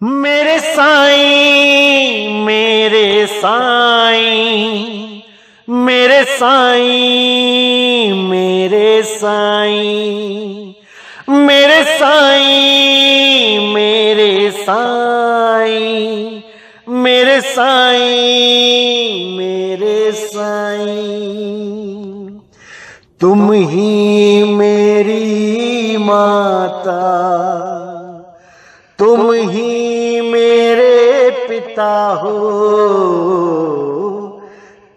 मेरे साईं मेरे साईं मेरे साईं मेरे साईं मेरे साईं मेरे साईं मेरे साईं मेरे साईं। तुम ही मेरी माता, तुम ही मेरे पिता हो,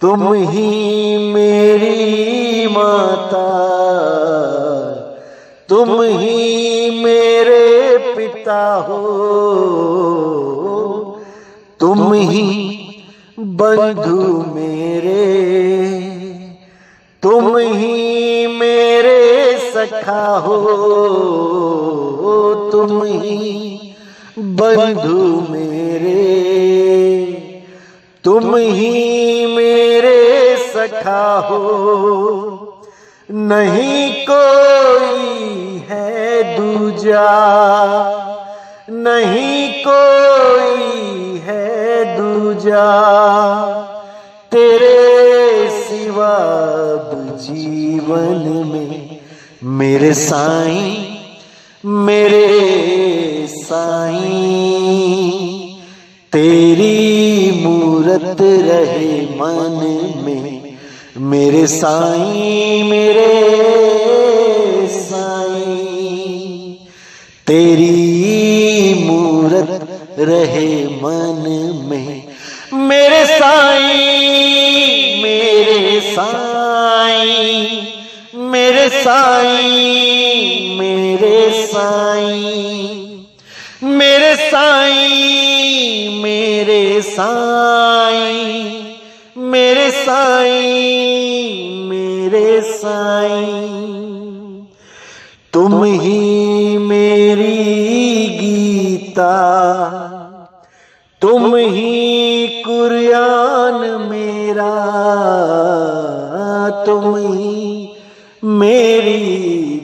तुम ही मेरी माता, तुम ही मेरे पिता हो, तुम ही बंधु मेरे, तुम ही मेरे सखा हो, तुम ही बंधु मेरे, तुम ही मेरे सखा हो। नहीं कोई है दूजा, नहीं कोई है दूजा, तेरे सिवा जीवन में। मेरे साईं मेरे साईं, तेरी मूरत रहे मन में। मेरे साईं मेरे साईं, तेरी मूरत रहे मन में। मेरे साईं मेरे साईं मेरे साईं मेरे साईं मेरे साईं मेरे साईं मेरे साईं मेरे साईं। तुम ही मेरी गीता, तुम ही कुरान मेरा, तुम ही मेरी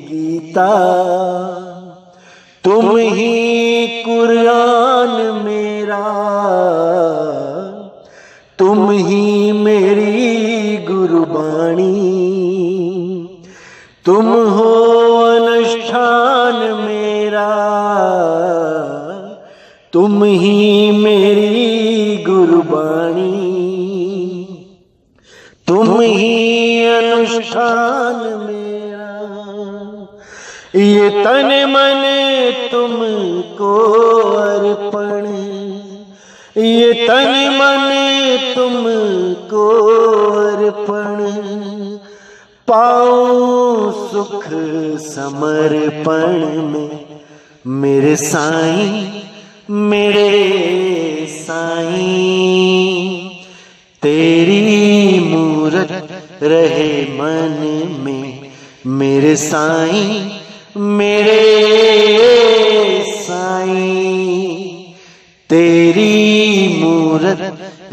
गीता, तुम ही कुरान मेरा, तुम ही मेरी गुरबाणी, तुम हो अनुष्ठान मेरा, तुम ही मेरी गुरबाणी, तुम ही अनुष्ठान मेरा। ये तन मन तुमको अर्पण, ये तन मन तुमको अर्पण, पाऊं सुख समर्पण में। मेरे साईं मेरे साईं, तेरी मूरत रहे मन में। मेरे साईं मेरे साईं, तेरी मूरत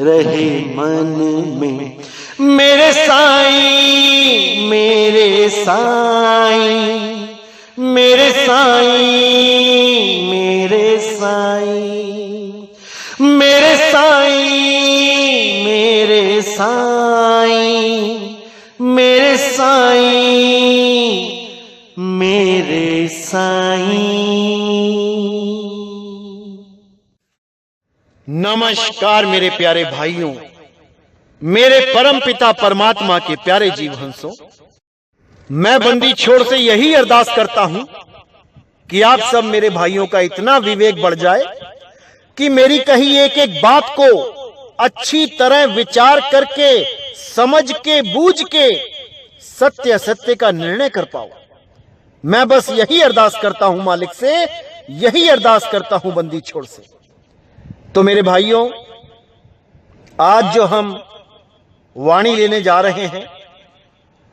रहे मन में। मेरे साईं मेरे साईं मेरे साईं मेरे साईं मेरे साईं मेरे साईं मेरे साईं मेरे साईं। नमस्कार मेरे प्यारे भाइयों, मेरे परम पिता परमात्मा के प्यारे जीव हंसों। मैं बंदी छोड़ से यही अरदास करता हूं कि आप सब मेरे भाइयों का इतना विवेक बढ़ जाए कि मेरी कही एक एक बात को अच्छी तरह विचार करके, समझ के, बूझ के सत्य सत्य का निर्णय कर पाओ। मैं बस यही अरदास करता हूं मालिक से, यही अरदास करता हूं बंदी छोड़ से। तो मेरे भाइयों, आज जो हम वाणी लेने जा रहे हैं,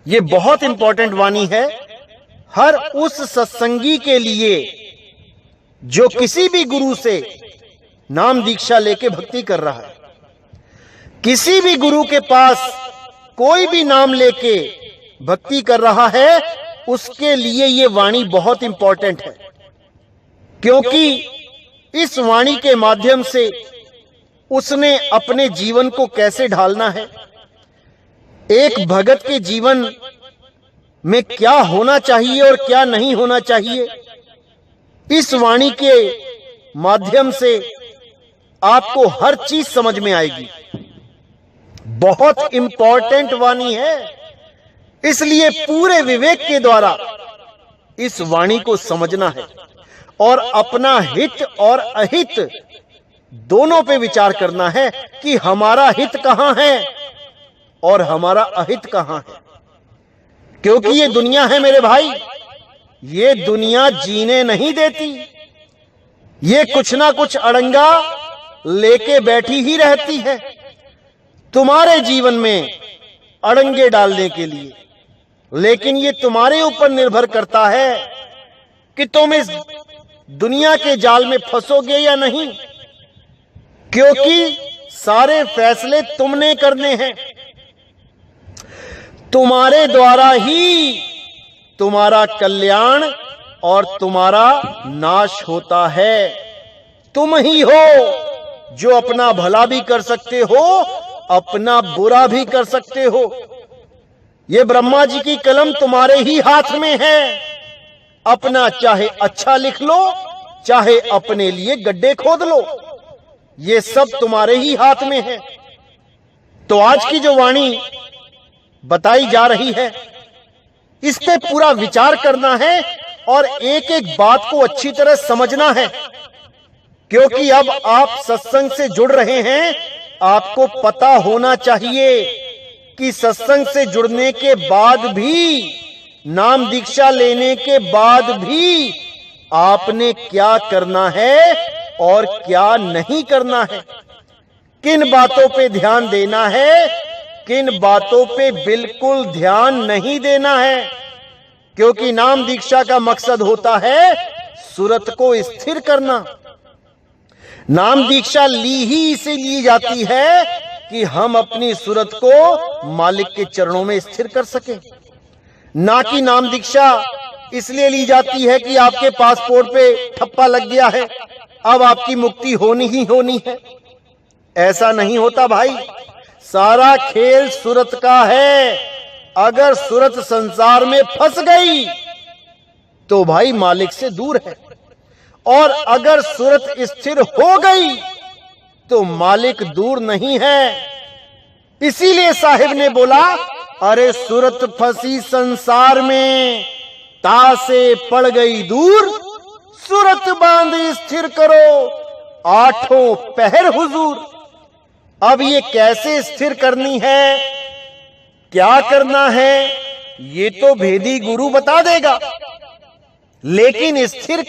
ये बहुत इंपॉर्टेंट वाणी है हर उस सत्संगी के लिए जो किसी भी गुरु से नाम दीक्षा लेके भक्ति कर रहा है। किसी भी गुरु के पास कोई भी नाम लेके भक्ति कर रहा है, उसके लिए ये वाणी बहुत इंपॉर्टेंट है। क्योंकि इस वाणी के माध्यम से उसने अपने जीवन को कैसे ढालना है, एक भगत के जीवन में क्या होना चाहिए और क्या नहीं होना चाहिए, इस वाणी के माध्यम से आपको हर चीज समझ में आएगी। बहुत इंपॉर्टेंट वाणी है, इसलिए पूरे विवेक के द्वारा इस वाणी को समझना है और अपना हित और अहित दोनों पे विचार करना है कि हमारा हित कहां है और हमारा अहित कहां है। क्योंकि ये दुनिया है मेरे भाई, ये दुनिया जीने नहीं देती, ये कुछ ना कुछ अड़ंगा लेके बैठी ही रहती है तुम्हारे जीवन में अड़ंगे डालने के लिए। लेकिन ये तुम्हारे ऊपर निर्भर करता है कि तुम इस दुनिया के जाल में फंसोगे या नहीं, क्योंकि सारे फैसले तुमने करने हैं। तुम्हारे द्वारा ही तुम्हारा कल्याण और तुम्हारा नाश होता है। तुम ही हो जो अपना भला भी कर सकते हो, अपना बुरा भी कर सकते हो। ये ब्रह्मा जी की कलम तुम्हारे ही हाथ में है। अपना चाहे अच्छा लिख लो, चाहे अपने लिए गड्ढे खोद लो, ये सब तुम्हारे ही हाथ में है। तो आज की जो वाणी बताई जा रही है, इस पे पूरा विचार करना है और एक एक बात को अच्छी तरह समझना है। क्योंकि अब आप सत्संग से जुड़ रहे हैं, आपको पता होना चाहिए कि सत्संग से जुड़ने के बाद भी, नाम दीक्षा लेने के बाद भी आपने क्या करना है और क्या नहीं करना है, किन बातों पे ध्यान देना है, किन बातों पे बिल्कुल ध्यान नहीं देना है। क्योंकि नाम दीक्षा का मकसद होता है सूरत को स्थिर करना। नाम दीक्षा ली ही इसीलिए जाती है कि हम अपनी सूरत को मालिक के चरणों में स्थिर कर सकें, ना कि नाम दीक्षा इसलिए ली जाती है कि आपके पासपोर्ट पे ठप्पा लग गया है, अब आपकी मुक्ति होनी ही होनी है। ऐसा नहीं होता भाई, सारा खेल सूरत का है। अगर सूरत संसार में फंस गई तो भाई मालिक से दूर है, और अगर सूरत स्थिर हो गई तो मालिक दूर नहीं है। इसीलिए साहिब ने बोला, अरे सूरत फंसी संसार में, ता से पड़ गई दूर, सूरत बांध स्थिर करो, आठों पहर हुजूर। अब ये कैसे स्थिर करनी है, क्या करना है, ये तो भेदी गुरु बता देगा, लेकिन स्थिर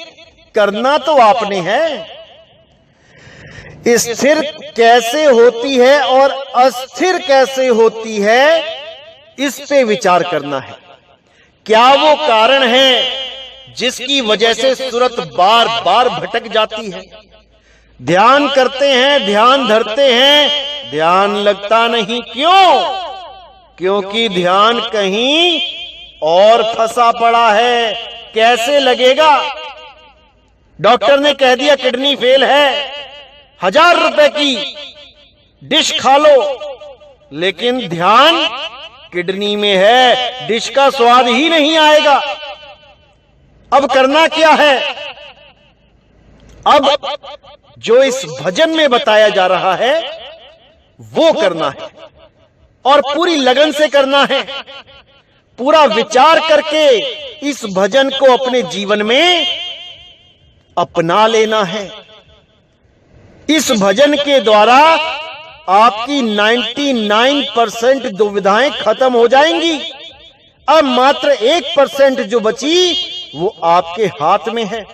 करना तो आपने है। स्थिर कैसे होती है और अस्थिर कैसे होती है, इस पे विचार करना है। क्या वो कारण है जिसकी वजह से सूरत बार बार भटक जाती है? ध्यान करते हैं, ध्यान धरते हैं, ध्यान लगता नहीं। क्यों? क्योंकि ध्यान कहीं और फंसा पड़ा है। कैसे लगेगा? डॉक्टर ने कह दिया किडनी फेल है, 1000 रुपए की डिश खा लो, लेकिन ध्यान किडनी में है, डिश का स्वाद ही नहीं आएगा। अब करना क्या है? अब जो इस भजन में बताया जा रहा है वो करना है, और पूरी लगन से करना है। पूरा विचार करके इस भजन को अपने जीवन में अपना लेना है। इस भजन के द्वारा आपकी 99% दुविधाएं खत्म हो जाएंगी। अब मात्र 1% जो बची वो आपके हाथ में है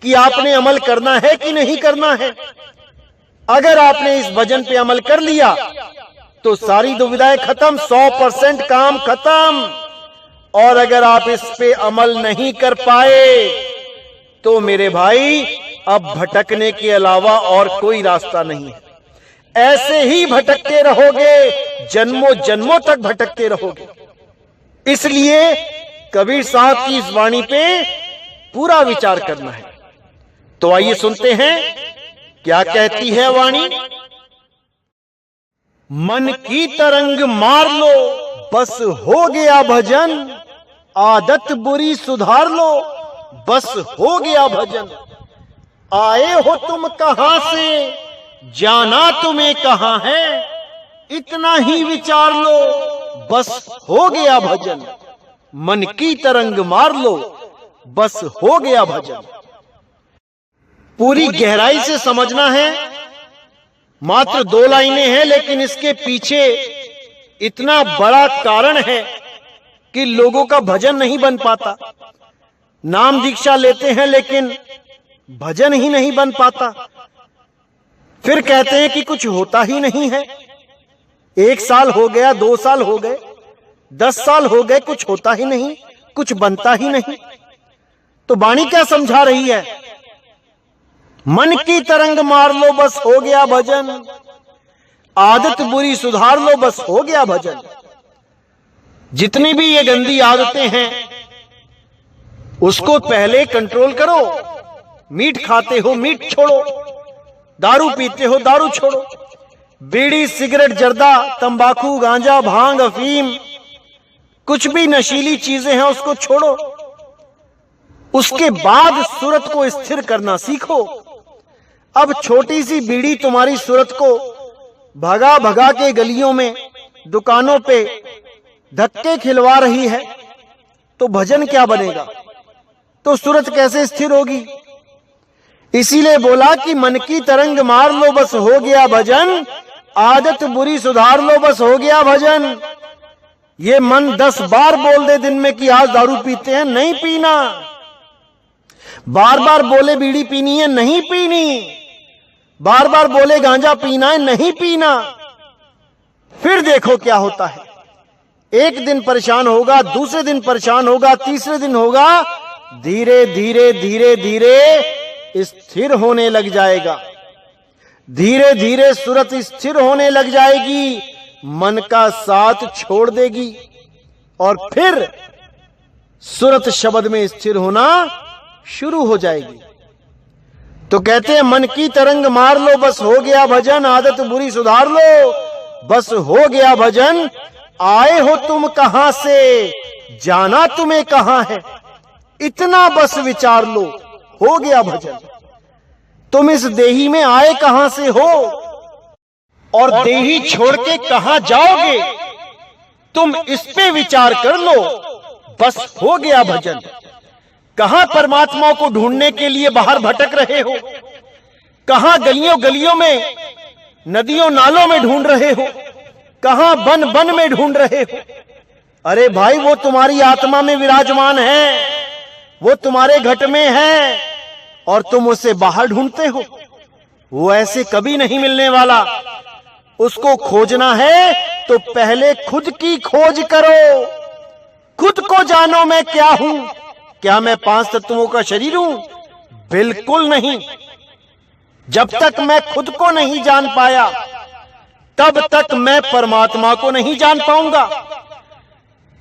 कि आपने अमल करना है कि नहीं करना है। अगर आपने इस भजन पे अमल कर लिया तो सारी दुविधाएं खत्म, 100% काम खत्म। और अगर आप इस पे अमल नहीं कर पाए तो मेरे भाई अब भटकने के अलावा और कोई रास्ता नहीं है। ऐसे ही भटकते रहोगे, जन्मों जन्मों तक भटकते रहोगे। इसलिए कबीर साहब की इस वाणी पे पूरा विचार करना है। तो आइए सुनते हैं क्या कहती है वाणी। मन की तरंग मार लो बस हो गया भजन, आदत बुरी सुधार लो बस हो गया भजन। आए हो तुम कहां से, जाना तुम्हें कहां है, इतना ही विचार लो बस हो गया भजन। मन की तरंग मार लो बस हो गया भजन। पूरी गहराई से समझना है। मात्र 2 लाइनें हैं, लेकिन इसके पीछे इतना बड़ा कारण है कि लोगों का भजन नहीं बन पाता। नाम दीक्षा लेते हैं लेकिन भजन ही नहीं बन पाता। फिर कहते हैं कि कुछ होता ही नहीं है। 1 साल हो गया, 2 साल हो गए, 10 साल हो गए, कुछ होता ही नहीं, कुछ बनता ही नहीं। तो वाणी क्या समझा रही है? मन की तरंग मार लो बस हो गया भजन, आदत बुरी सुधार लो बस हो गया भजन। जितनी भी ये गंदी आदतें हैं उसको पहले कंट्रोल करो। मीट खाते हो मीट छोड़ो, दारू पीते हो दारू छोड़ो, बीड़ी सिगरेट जर्दा तंबाकू गांजा भांग अफीम कुछ भी नशीली चीजें हैं उसको छोड़ो। उसके बाद सूरत को स्थिर करना सीखो। अब छोटी सी बीड़ी तुम्हारी सूरत को भगा भगा के गलियों में दुकानों पे धक्के खिलवा रही है, तो भजन क्या बनेगा? तो सूरत कैसे स्थिर होगी? इसीलिए बोला कि मन की तरंग मार लो बस हो गया भजन, आदत बुरी सुधार लो बस हो गया भजन। ये मन 10 बार बोल दे दिन में कि आज दारू पीते हैं, नहीं पीना। बार बार बोले बीड़ी पीनी है, नहीं पीनी। बार बार बोले गांजा पीना है, नहीं पीना। फिर देखो क्या होता है। एक दिन परेशान होगा, दूसरे दिन परेशान होगा, तीसरे दिन होगा, धीरे धीरे धीरे धीरे स्थिर होने लग जाएगा। धीरे धीरे सूरत स्थिर होने लग जाएगी, मन का साथ छोड़ देगी और फिर सूरत शब्द में स्थिर होना शुरू हो जाएगी। तो कहते हैं मन की तरंग मार लो बस हो गया भजन, आदत बुरी सुधार लो बस हो गया भजन। आए हो तुम कहां से, जाना तुम्हें कहां है, इतना बस विचार लो हो गया भजन। तुम इस देही में आए कहां से हो और देही छोड़ के कहां जाओगे, तुम इस पे विचार कर लो बस हो गया भजन। कहां परमात्मा को ढूंढने के लिए बाहर भटक रहे हो, कहां गलियों गलियों में नदियों नालों में ढूंढ रहे हो, कहां बन बन में ढूंढ रहे हो। अरे भाई, वो तुम्हारी आत्मा में विराजमान है, वो तुम्हारे घट में है और तुम उसे बाहर ढूंढते हो। वो ऐसे कभी नहीं मिलने वाला। उसको खोजना है तो पहले खुद की खोज करो। खुद को जानो मैं क्या हूं। क्या मैं 5 तत्वों का शरीर हूं? बिल्कुल नहीं। जब तक मैं खुद को नहीं जान पाया तब तक मैं परमात्मा को नहीं जान पाऊंगा,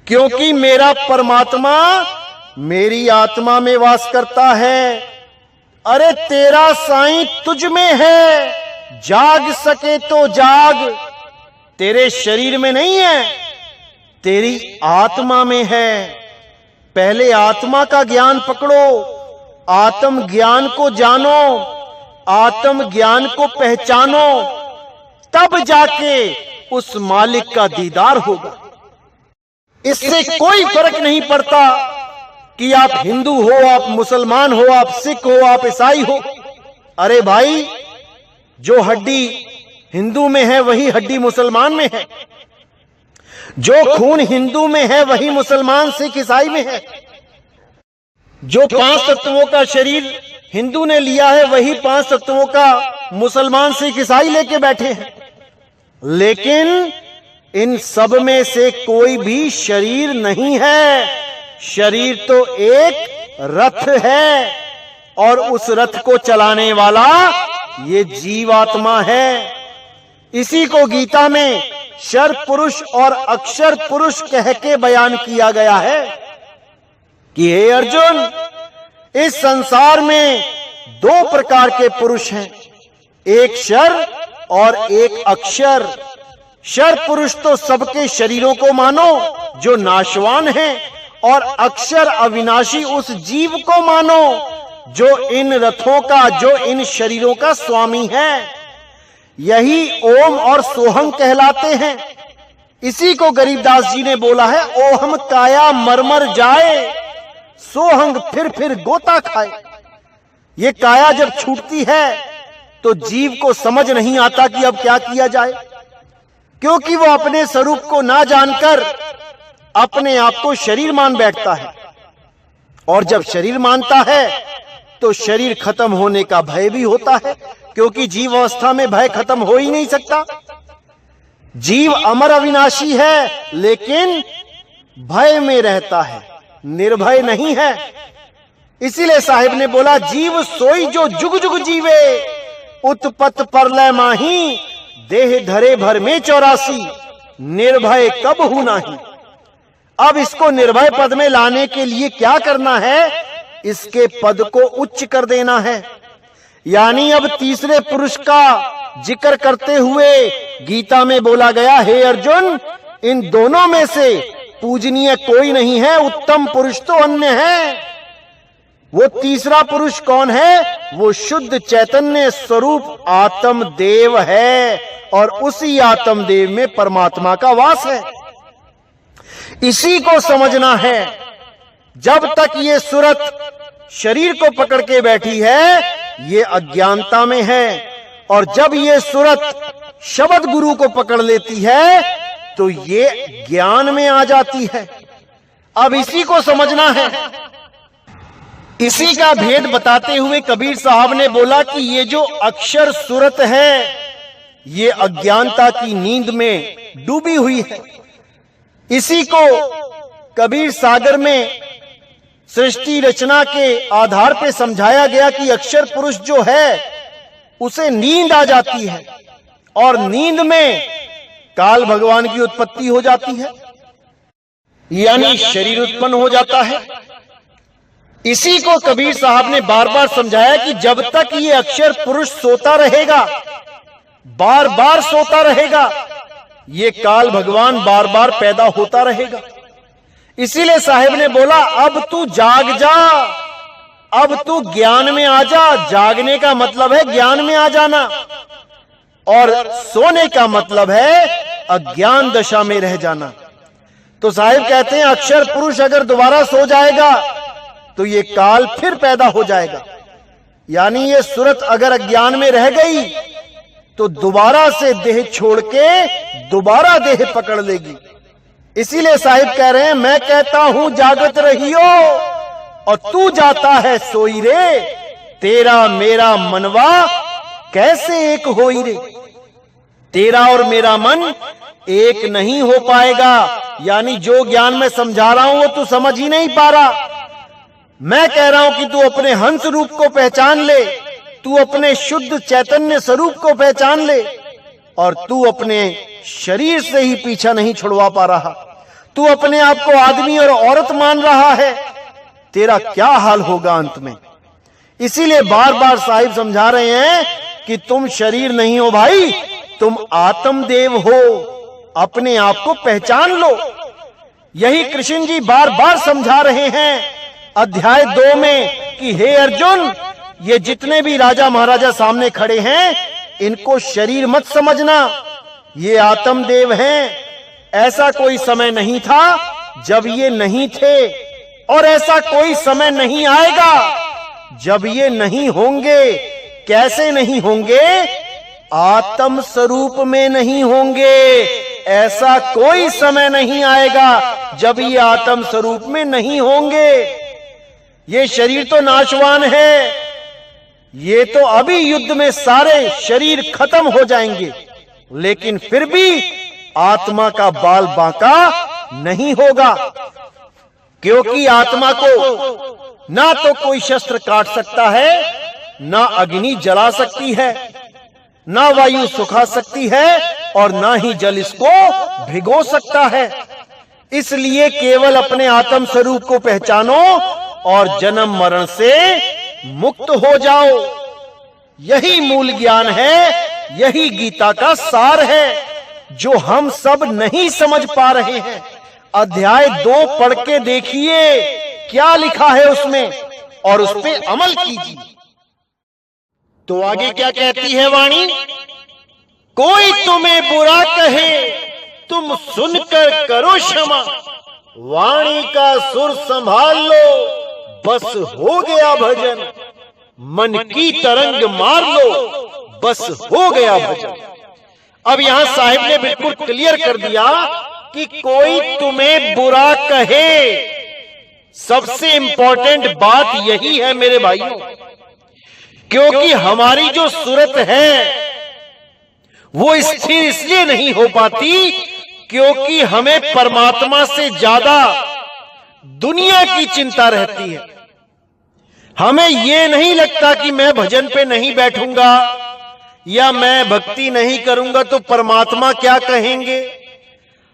क्योंकि मेरा परमात्मा मेरी आत्मा में वास करता है। अरे तेरा साईं तुझ में है, जाग सके तो जाग। तेरे शरीर में नहीं है, तेरी आत्मा में है। पहले आत्मा का ज्ञान पकड़ो, आत्म ज्ञान को जानो, आत्म ज्ञान को पहचानो, तब जाके उस मालिक का दीदार होगा। इससे कोई फर्क नहीं पड़ता कि आप हिंदू हो, आप मुसलमान हो, आप सिख हो, आप ईसाई हो। अरे भाई, जो हड्डी हिंदू में है वही हड्डी मुसलमान में है, जो खून हिंदू में है वही मुसलमान सिख ईसाई में है। जो 5 तत्वों का शरीर हिंदू ने लिया है वही 5 तत्वों का मुसलमान सिख ईसाई लेके बैठे हैं। लेकिन इन सब में से कोई भी शरीर नहीं है। शरीर तो एक रथ है और उस रथ को चलाने वाला ये जीवात्मा है। इसी को गीता में शर पुरुष और अक्षर पुरुष कह के बयान किया गया है कि हे अर्जुन, इस संसार में दो प्रकार के पुरुष हैं, एक शर और एक अक्षर। शर पुरुष तो सबके शरीरों को मानो जो नाशवान हैं, और अक्षर अविनाशी उस जीव को मानो जो इन रथों का, जो इन शरीरों का स्वामी है। यही ओम और सोहम कहलाते हैं। इसी को गरीबदास जी ने बोला है, ओहम काया मरमर जाए, सोहंग फिर गोता खाए। ये काया जब छूटती है तो जीव को समझ नहीं आता कि अब क्या किया जाए, क्योंकि वो अपने स्वरूप को ना जानकर अपने आप को शरीर मान बैठता है। और जब शरीर मानता है तो शरीर खत्म होने का भय भी होता है, क्योंकि जीव अवस्था में भय खत्म हो ही नहीं सकता। जीव अमर अविनाशी है, लेकिन भय में रहता है, निर्भय नहीं है। इसीलिए साहिब ने बोला, जीव सोई जो जुग जुग जीवे, उत्पत परलय माही, देह धरे भर में 84, निर्भय कब हूं नाही। अब इसको निर्भय पद में लाने के लिए क्या करना है, इसके पद को उच्च कर देना है। यानी अब तीसरे पुरुष का जिक्र करते हुए गीता में बोला गया, हे अर्जुन, इन दोनों में से पूजनीय कोई नहीं है, उत्तम पुरुष तो अन्य है। वो तीसरा पुरुष कौन है? वो शुद्ध चैतन्य स्वरूप आत्मदेव है, और उसी आत्मदेव में परमात्मा का वास है। इसी को समझना है। जब तक ये सूरत शरीर को पकड़ के बैठी है, ये अज्ञानता में है, और जब ये सूरत शब्द गुरु को पकड़ लेती है तो ये ज्ञान में आ जाती है। अब इसी को समझना है। इसी का भेद बताते हुए कबीर साहब ने बोला कि ये जो अक्षर सूरत है, ये अज्ञानता की नींद में डूबी हुई है। इसी को कबीर सागर में सृष्टि रचना के आधार पर समझाया गया कि अक्षर पुरुष जो है उसे नींद आ जाती है, और नींद में काल भगवान की उत्पत्ति हो जाती है, यानी शरीर उत्पन्न हो जाता है। इसी को कबीर साहब ने बार बार समझाया कि जब तक ये अक्षर पुरुष सोता रहेगा, बार बार सोता रहेगा, ये काल भगवान बार बार पैदा होता रहेगा। इसीलिए साहिब ने बोला, अब तू जाग जा, अब तू ज्ञान में आ जा। जागने का मतलब है ज्ञान में आ जाना, और सोने का मतलब है अज्ञान दशा में रह जाना। तो साहिब कहते हैं, अक्षर पुरुष अगर दोबारा सो जाएगा तो ये काल फिर पैदा हो जाएगा। यानी ये सूरत अगर अज्ञान में रह गई तो दोबारा से देह छोड़ के दोबारा देह पकड़ लेगी। इसीलिए साहिब कह रहे हैं, मैं कहता हूं जागत रहियो और तू जाता है सोई रे, तेरा मेरा मनवा कैसे एक होई रे। तेरा और मेरा मन एक नहीं हो पाएगा। यानी जो ज्ञान मैं समझा रहा हूं वो तू समझ ही नहीं पा रहा। मैं कह रहा हूं कि तू अपने हंस रूप को पहचान ले, तू अपने शुद्ध चैतन्य स्वरूप को पहचान ले, और तू अपने शरीर से ही पीछा नहीं छुड़वा पा रहा। तू अपने आप को आदमी और औरत मान रहा है, तेरा क्या हाल होगा अंत में। इसीलिए बार बार साहिब समझा रहे हैं कि तुम शरीर नहीं हो भाई, तुम आत्मदेव हो, अपने आप को पहचान लो। यही कृष्ण जी बार बार समझा रहे हैं अध्याय 2 में कि हे अर्जुन, ये जितने भी राजा महाराजा सामने खड़े हैं, इनको शरीर मत समझना, ये आत्मदेव हैं। ऐसा कोई समय नहीं था जब ये नहीं थे, और ऐसा कोई समय नहीं आएगा जब ये नहीं होंगे। कैसे नहीं होंगे? आत्म स्वरूप में नहीं होंगे। ऐसा कोई समय नहीं आएगा जब ये आत्म स्वरूप में नहीं होंगे। ये शरीर तो नाशवान है, ये तो अभी युद्ध में सारे शरीर खत्म हो जाएंगे, लेकिन फिर भी आत्मा का बाल बांका नहीं होगा, क्योंकि आत्मा को ना तो कोई शस्त्र काट सकता है, ना अग्नि जला सकती है, ना वायु सुखा सकती है, और ना ही जल इसको भिगो सकता है। इसलिए केवल अपने आत्म स्वरूप को पहचानो और जन्म मरण से मुक्त हो जाओ। यही मूल ज्ञान है, यही गीता का सार है, जो हम सब नहीं समझ पा रहे हैं। अध्याय 2 पढ़ के देखिए क्या लिखा है उसमें, और उस पे अमल कीजिए। तो आगे क्या कहती है वाणी? कोई तुम्हें बुरा कहे तुम सुनकर करो क्षमा, वाणी का सुर संभाल लो, बस हो गया भजन। मन की तरंग मार लो, बस हो गया भजन। अब यहां साहिब ने बिल्कुल क्लियर कर दिया कि कोई तुम्हें बुरा कहे, सबसे इंपॉर्टेंट बात यही है मेरे भाइयों, क्योंकि हमारी जो सूरत है वो स्थिर इसलिए नहीं हो पाती क्योंकि हमें परमात्मा से ज्यादा दुनिया की चिंता रहती है। हमें यह नहीं लगता कि मैं भजन पे नहीं बैठूंगा या मैं भक्ति नहीं करूंगा तो परमात्मा क्या कहेंगे।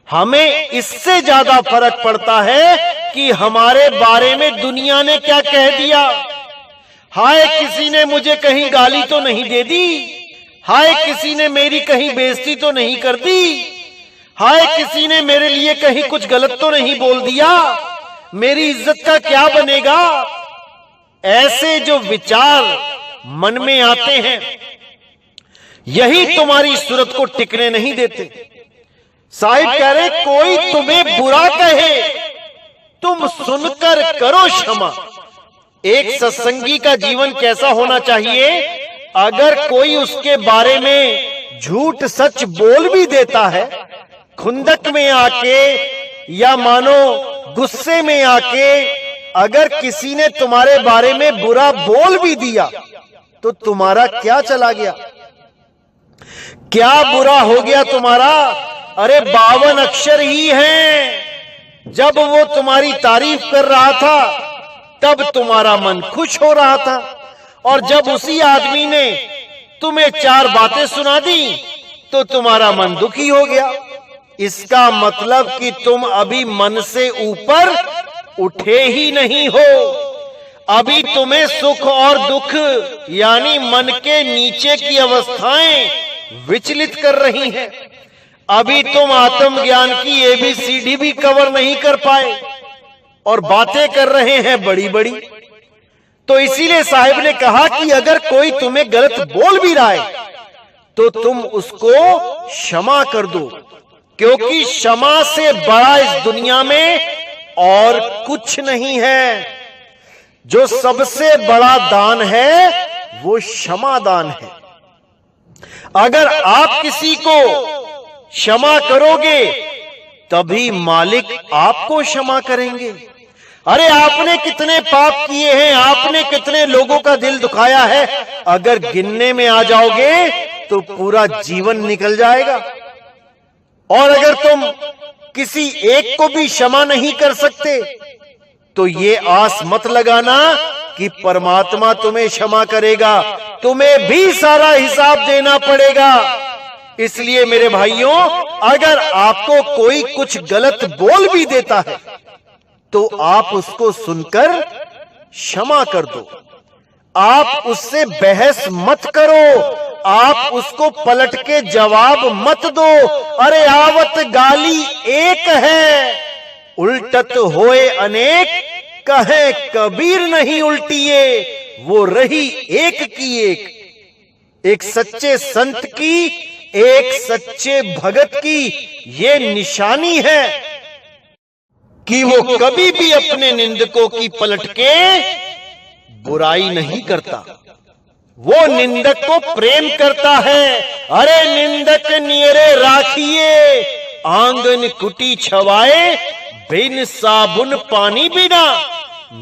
हमें इससे ज्यादा फर्क पड़ता है कि हमारे बारे में दुनिया ने क्या कह दिया। हाय किसी ने मुझे कहीं गाली तो नहीं दे दी, हाय किसी ने मेरी कहीं बेइज्जती तो नहीं कर दी, हाय किसी ने मेरे लिए कहीं कुछ गलत तो नहीं बोल दिया, मेरी इज्जत का क्या बनेगा। ऐसे जो विचार मन में आते हैं यही तुम्हारी सूरत को टिकने नहीं देते। साहिब कह रहे कोई तुम्हें बुरा कहे तुम सुनकर करो क्षमा। एक सत्संगी का जीवन कैसा होना चाहिए? अगर कोई उसके बारे में झूठ सच बोल भी देता है, खुंदक में आके या मानो गुस्से में आके अगर किसी ने तुम्हारे बारे में बुरा बोल भी दिया तो तुम्हारा क्या चला गया, क्या बुरा हो गया तुम्हारा? अरे 52 अक्षर ही हैं। जब वो तुम्हारी तारीफ कर रहा था तब तुम्हारा मन खुश हो रहा था, और जब उसी आदमी ने तुम्हें 4 बातें सुना दी तो तुम्हारा मन दुखी हो गया। इसका मतलब कि तुम अभी मन से ऊपर उठे ही नहीं हो। अभी तुम्हें सुख और दुख यानी मन के नीचे की अवस्थाएं विचलित कर रही हैं। अभी तुम आत्मज्ञान की ABCD भी कवर नहीं कर पाए और बातें कर रहे हैं बड़ी बड़ी। तो इसीलिए साहिब ने कहा कि अगर कोई तुम्हें गलत बोल भी रहा है तो तुम उसको क्षमा कर दो, क्योंकि क्षमा से बड़ा इस दुनिया में और कुछ नहीं है। जो सबसे बड़ा दान है वो क्षमा दान है। अगर आप किसी को क्षमा करोगे तभी मालिक आपको क्षमा करेंगे। अरे आपने कितने पाप किए हैं, आपने कितने लोगों का दिल दुखाया है, अगर गिनने में आ जाओगे तो पूरा जीवन निकल जाएगा। और अगर तुम किसी एक को भी क्षमा नहीं कर सकते तो ये आस मत लगाना कि परमात्मा तुम्हें क्षमा करेगा, तुम्हें भी सारा हिसाब देना पड़ेगा। इसलिए मेरे भाइयों, अगर आपको कोई कुछ गलत बोल भी देता है तो आप उसको सुनकर क्षमा कर दो। आप उससे बहस मत करो, आप उसको पलट के जवाब मत दो। अरे आवत गाली एक है, उल्टत होए अनेक, कहे कबीर नहीं उल्टिए, वो रही एक की एक सच्चे संत की, एक सच्चे भगत की ये निशानी है कि वो कभी भी अपने निंदकों की पलट के बुराई नहीं करता, वो निंदक को प्रेम करता है। अरे निंदक नियरे राखिए, आंगन कुटी छवाए, बिन साबुन पानी बिना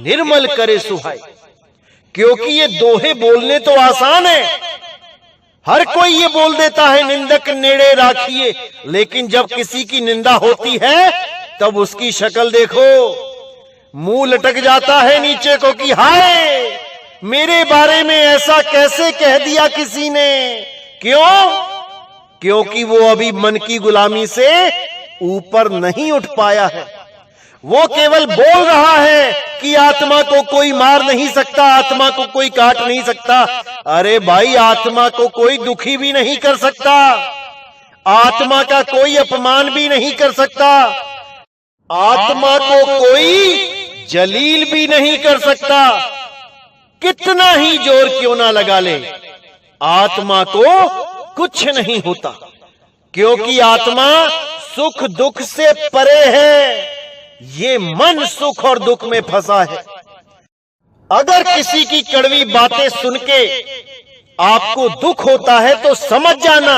निर्मल करे सुहाए। क्योंकि ये दोहे बोलने तो आसान है, हर कोई ये बोल देता है निंदक नेड़े राखिए, लेकिन जब किसी की निंदा होती है तब उसकी शक्ल देखो, मुंह लटक जाता है नीचे को कि हाय मेरे बारे में ऐसा कैसे कह दिया किसी ने। क्यों? क्योंकि वो अभी मन की गुलामी से ऊपर नहीं उठ पाया है। वो केवल बोल रहा है कि आत्मा को कोई मार नहीं सकता, आत्मा को कोई काट नहीं सकता। अरे भाई, आत्मा को कोई दुखी भी नहीं कर सकता, आत्मा का कोई अपमान भी नहीं कर सकता, आत्मा को कोई जलील भी नहीं कर सकता। कितना ही जोर क्यों ना लगा ले, आत्मा को कुछ नहीं होता, क्योंकि आत्मा सुख दुख से परे है। ये मन सुख और दुख में फंसा है। अगर किसी की कड़वी बातें सुन के आपको दुख होता है तो समझ जाना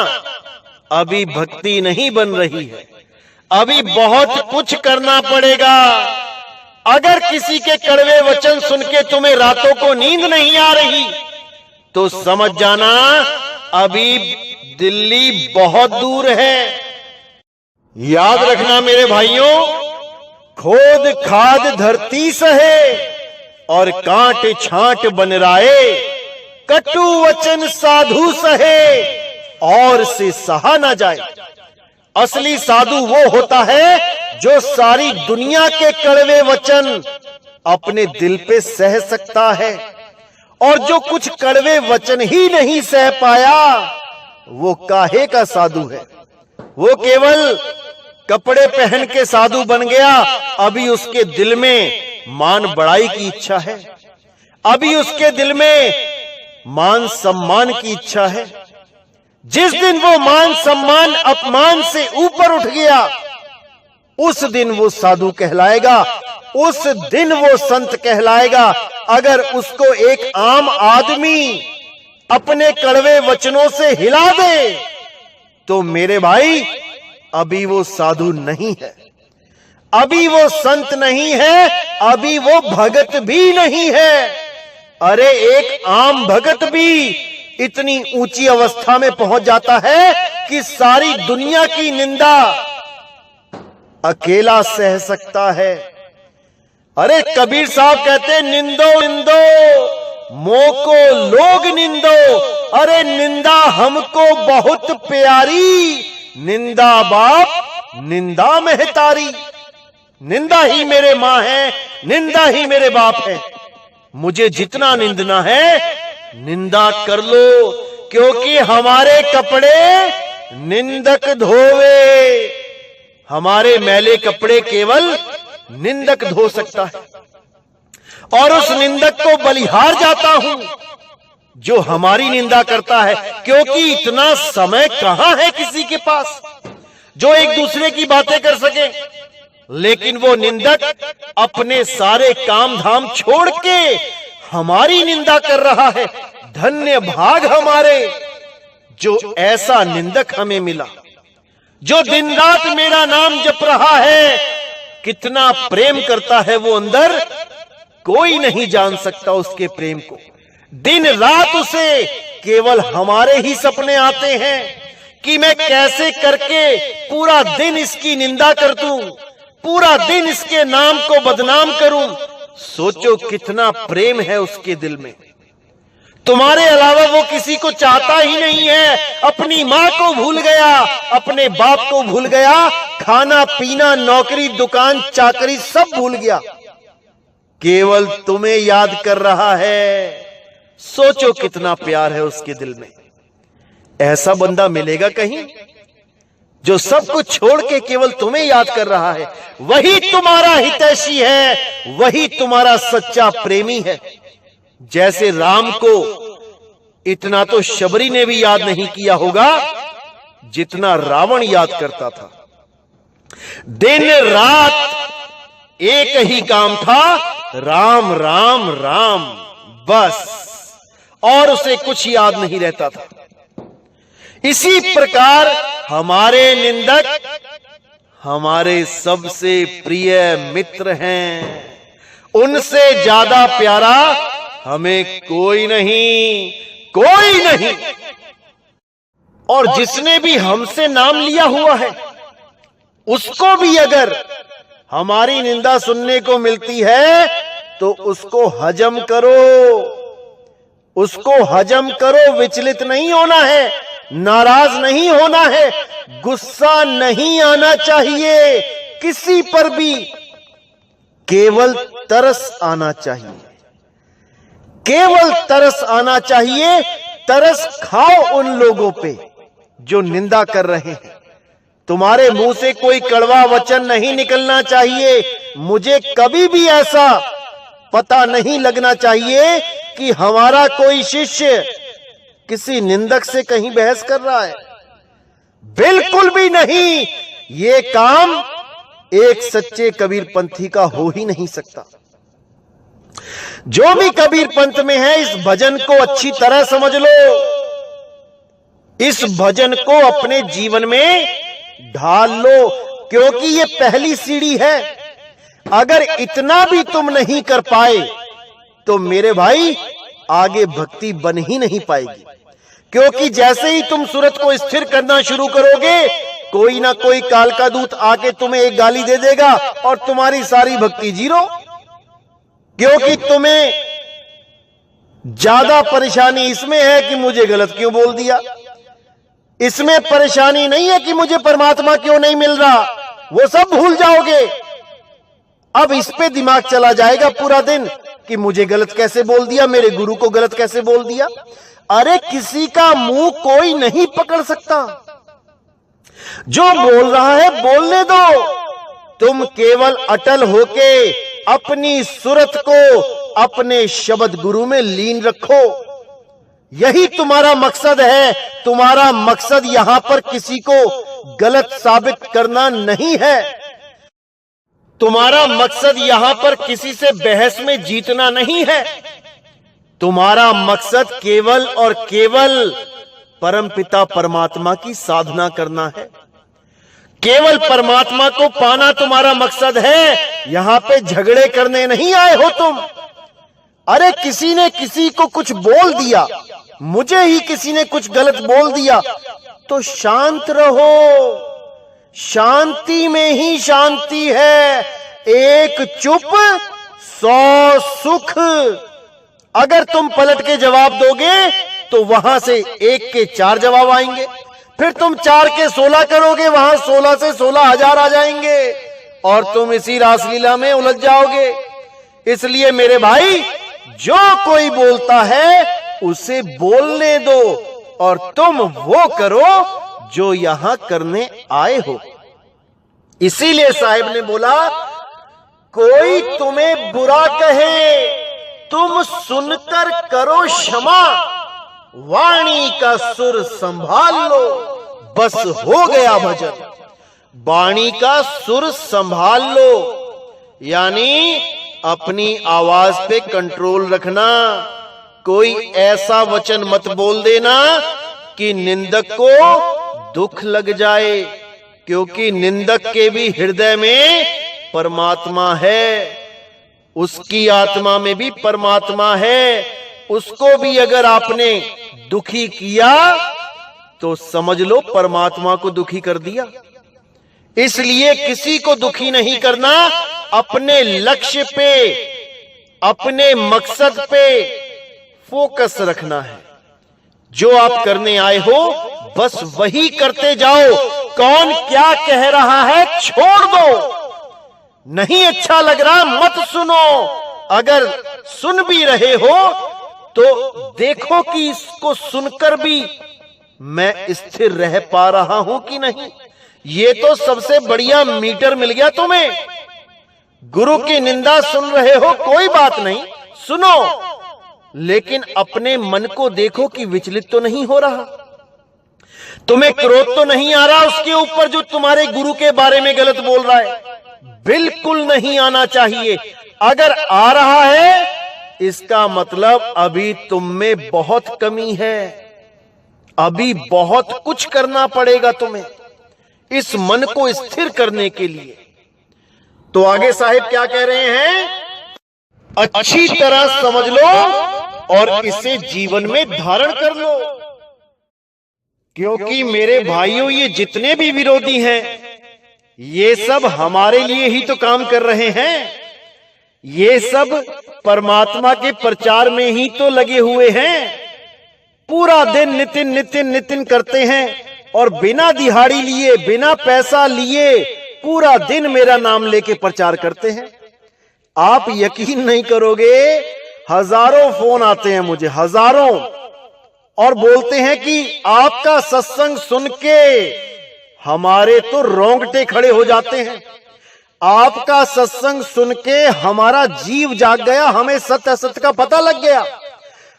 अभी भक्ति नहीं बन रही है, अभी बहुत कुछ करना पड़ेगा। अगर किसी के कड़वे वचन सुन के तुम्हें रातों को नींद नहीं आ रही तो समझ जाना अभी दिल्ली बहुत दूर है। याद रखना मेरे भाइयों, खोद खाद धरती सहे और कांट छांट बनराए, कटु वचन साधु सहे और से सहा ना जाए। असली साधु वो होता है जो सारी दुनिया के कड़वे वचन अपने दिल पे सह सकता है, और जो कुछ कड़वे वचन ही नहीं सह पाया वो काहे का साधु है। वो केवल कपड़े पहन के साधु बन गया, अभी उसके दिल में मान बढ़ाई की इच्छा है, अभी उसके दिल में मान सम्मान की इच्छा है। जिस दिन वो मान सम्मान अपमान से ऊपर उठ गया उस दिन वो साधु कहलाएगा, उस दिन वो संत कहलाएगा। अगर उसको एक आम आदमी अपने कड़वे वचनों से हिला दे तो मेरे भाई अभी वो साधु नहीं है, अभी वो संत नहीं है, अभी वो भगत भी नहीं है। अरे एक आम भगत भी इतनी ऊंची अवस्था में पहुंच जाता है कि सारी दुनिया की निंदा अकेला सह सकता है। अरे कबीर साहब कहते निंदो निंदो मोको लोग निंदो, अरे निंदा हमको बहुत प्यारी, निंदा बाप निंदा महतारी। निंदा ही मेरे मां है, निंदा ही मेरे बाप है। मुझे जितना निंदना है निंदा कर लो, क्योंकि हमारे कपड़े निंदक धोवे, हमारे मैले कपड़े केवल निंदक धो सकता है। और उस निंदक को बलिहार जाता हूं जो हमारी निंदा करता है, क्योंकि इतना समय कहां है किसी के पास जो एक दूसरे की बातें कर सके। लेकिन वो निंदक अपने सारे काम धाम छोड़ के हमारी निंदा कर रहा है। धन्य भाग हमारे जो ऐसा निंदक हमें मिला, जो दिन रात मेरा नाम जप रहा है। कितना प्रेम करता है वो अंदर, कोई नहीं जान सकता उसके प्रेम को। दिन रात उसे केवल हमारे ही सपने आते हैं कि मैं कैसे करके पूरा दिन इसकी निंदा कर दूं, पूरा दिन इसके नाम को बदनाम करूं। सोचो कितना प्रेम है उसके दिल में। तुम्हारे अलावा वो किसी को चाहता ही नहीं है। अपनी मां को भूल गया, अपने बाप को भूल गया, खाना पीना नौकरी दुकान चाकरी सब भूल गया, केवल तुम्हें याद कर रहा है। सोचो कितना प्यार है उसके दिल में। ऐसा बंदा मिलेगा कहीं जो सब कुछ छोड़ के केवल तुम्हें याद कर रहा है। वही तुम्हारा हितैषी है, वही तुम्हारा सच्चा प्रेमी है। जैसे राम को इतना तो शबरी ने भी याद नहीं किया होगा जितना रावण याद करता था। दिन रात एक ही काम था, राम राम राम, बस, और उसे कुछ याद नहीं रहता था। इसी प्रकार हमारे निंदक हमारे सबसे प्रिय मित्र हैं। उनसे ज्यादा प्यारा हमें कोई नहीं, कोई नहीं। और जिसने भी हमसे नाम लिया हुआ है उसको भी अगर हमारी निंदा सुनने को मिलती है तो उसको हजम करो, उसको हजम करो। विचलित नहीं होना है, नाराज नहीं होना है, गुस्सा नहीं आना चाहिए किसी पर भी। केवल तरस आना चाहिए, केवल तरस आना चाहिए। तरस खाओ उन लोगों पे जो निंदा कर रहे हैं। तुम्हारे मुंह से कोई कड़वा वचन नहीं निकलना चाहिए। मुझे कभी भी ऐसा पता नहीं लगना चाहिए कि हमारा कोई शिष्य किसी निंदक से कहीं बहस कर रहा है। बिल्कुल भी नहीं। ये काम एक सच्चे कबीर पंथी का हो ही नहीं सकता। जो भी कबीर पंथ में है, इस भजन को अच्छी तरह समझ लो। इस भजन को अपने जीवन में ढाल लो, क्योंकि ये पहली सीढ़ी है। अगर इतना भी तुम नहीं कर पाए तो मेरे भाई आगे भक्ति बन ही नहीं पाएगी। क्योंकि जैसे ही तुम सूरत को स्थिर करना शुरू करोगे, कोई ना कोई काल का दूत आके तुम्हें एक गाली दे देगा और तुम्हारी सारी भक्ति जीरो। क्योंकि तुम्हें ज्यादा परेशानी इसमें है कि मुझे गलत क्यों बोल दिया। इसमें परेशानी नहीं है कि मुझे परमात्मा क्यों नहीं मिल रहा, वो सब भूल जाओगे। अब इस पे दिमाग चला जाएगा पूरा दिन कि मुझे गलत कैसे बोल दिया, मेरे गुरु को गलत कैसे बोल दिया। अरे किसी का मुंह कोई नहीं पकड़ सकता। जो बोल रहा है बोलने दो। तुम केवल अटल होके अपनी सूरत को अपने शब्द गुरु में लीन रखो। यही तुम्हारा मकसद है। तुम्हारा मकसद यहां पर किसी को गलत साबित करना नहीं है। तुम्हारा मकसद यहां पर किसी से बहस में जीतना नहीं है। तुम्हारा मकसद केवल और केवल परमपिता परमात्मा की साधना करना है। केवल परमात्मा को पाना तुम्हारा मकसद है। यहां पे झगड़े करने नहीं आए हो तुम। अरे किसी ने किसी को कुछ बोल दिया, मुझे ही किसी ने कुछ गलत बोल दिया, तो शांत रहो। शांति में ही शांति है। एक चुप 100 सुख। अगर तुम पलट के जवाब दोगे तो वहां से 1 के 4 जवाब आएंगे। फिर तुम 4 के 16 करोगे, वहां 16 से 16,000 आ जाएंगे और तुम इसी रासलीला में उलझ जाओगे। इसलिए मेरे भाई, जो कोई बोलता है उसे बोलने दो और तुम वो करो जो यहां करने आए हो। इसीलिए साहिब ने बोला, कोई तुम्हें बुरा कहे तुम सुनकर करो क्षमा, वाणी का सुर संभाल लो, बस हो गया भजन। वाणी का सुर संभाल लो यानी अपनी आवाज पे कंट्रोल रखना। कोई ऐसा वचन मत बोल देना कि निंदक को दुख लग जाए, क्योंकि निंदक के भी हृदय में परमात्मा है। उसकी आत्मा में भी परमात्मा है। उसको भी अगर आपने दुखी किया तो समझ लो परमात्मा को दुखी कर दिया। इसलिए किसी को दुखी नहीं करना। अपने लक्ष्य पे, अपने मकसद पे फोकस रखना है। जो आप करने आए हो बस वही करते जाओ। कौन क्या कह रहा है छोड़ दो। नहीं अच्छा लग रहा मत सुनो। अगर सुन भी रहे हो तो देखो कि इसको सुनकर भी मैं स्थिर रह पा रहा हूं कि नहीं। ये तो सबसे बढ़िया मीटर मिल गया तुम्हें। गुरु की निंदा सुन रहे हो, कोई बात नहीं, सुनो, लेकिन अपने मन को देखो कि विचलित तो नहीं हो रहा। तुम्हें क्रोध तो नहीं आ रहा उसके ऊपर जो तुम्हारे गुरु के बारे में गलत बोल रहा है। बिल्कुल नहीं आना चाहिए। अगर आ रहा है इसका मतलब अभी तुम में बहुत कमी है। अभी बहुत कुछ करना पड़ेगा तुम्हें इस मन को स्थिर करने के लिए। तो आगे साहिब क्या कह रहे हैं, अच्छी तरह समझ लो और इसे जीवन में धारण कर लो। क्योंकि मेरे भाइयों, ये जितने भी विरोधी हैं ये सब हमारे लिए ही तो काम कर रहे हैं। ये सब परमात्मा के प्रचार में ही तो लगे हुए हैं। पूरा दिन नितिन नितिन नितिन करते हैं और बिना दिहाड़ी लिए, बिना पैसा लिए पूरा दिन मेरा नाम लेके प्रचार करते हैं। आप यकीन नहीं करोगे, हजारों फोन आते हैं मुझे, हजारों, और बोलते हैं कि आपका सत्संग सुन के हमारे तो रोंगटे खड़े हो जाते हैं, आपका सत्संग सुन के हमारा जीव जाग गया, हमें सत्य असत्य का पता लग गया।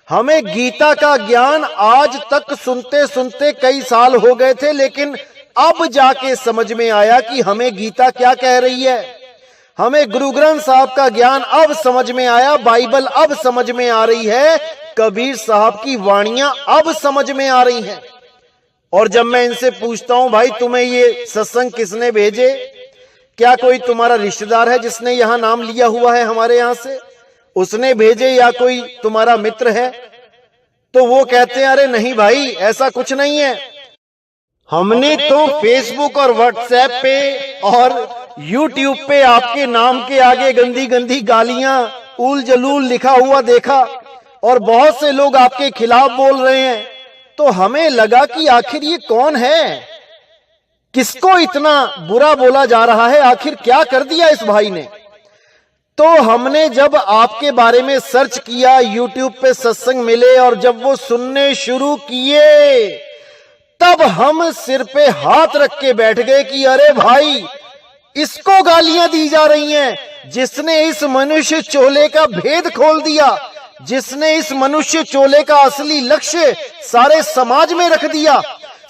हमें गीता का ज्ञान आज तक सुनते सुनते कई साल हो गए थे, लेकिन अब जाके समझ में आया कि हमें गीता क्या कह रही है। हमें गुरु ग्रंथ साहब का ज्ञान अब समझ में आया, बाइबल अब समझ में आ रही है, कबीर साहब की वाणियां अब समझ में आ रही हैं। और जब मैं इनसे पूछता हूं, भाई तुम्हें ये सत्संग किसने भेजे, क्या कोई तुम्हारा रिश्तेदार है जिसने यहां नाम लिया हुआ है हमारे यहां से, उसने भेजे, या कोई तुम्हारा मित्र है, तो वो कहते हैं अरे नहीं भाई ऐसा कुछ नहीं है, हमने तो फेसबुक और व्हाट्सएप पे और यूट्यूब पे आपके नाम के आगे गंदी गंदी गालियां उल जलूल लिखा हुआ देखा, और बहुत से लोग आपके खिलाफ बोल रहे हैं। तो हमें लगा कि आखिर ये कौन है, किसको इतना बुरा बोला जा रहा है, आखिर क्या कर दिया इस भाई ने। तो हमने जब आपके बारे में सर्च किया, यूट्यूब पे सत्संग मिले, और जब वो सुनने शुरू किए, तब हम सिर पे हाथ रख के बैठ गए कि अरे भाई इसको गालियां दी जा रही हैं, जिसने इस मनुष्य चोले का भेद खोल दिया, जिसने इस मनुष्य चोले का असली लक्ष्य सारे समाज में रख दिया।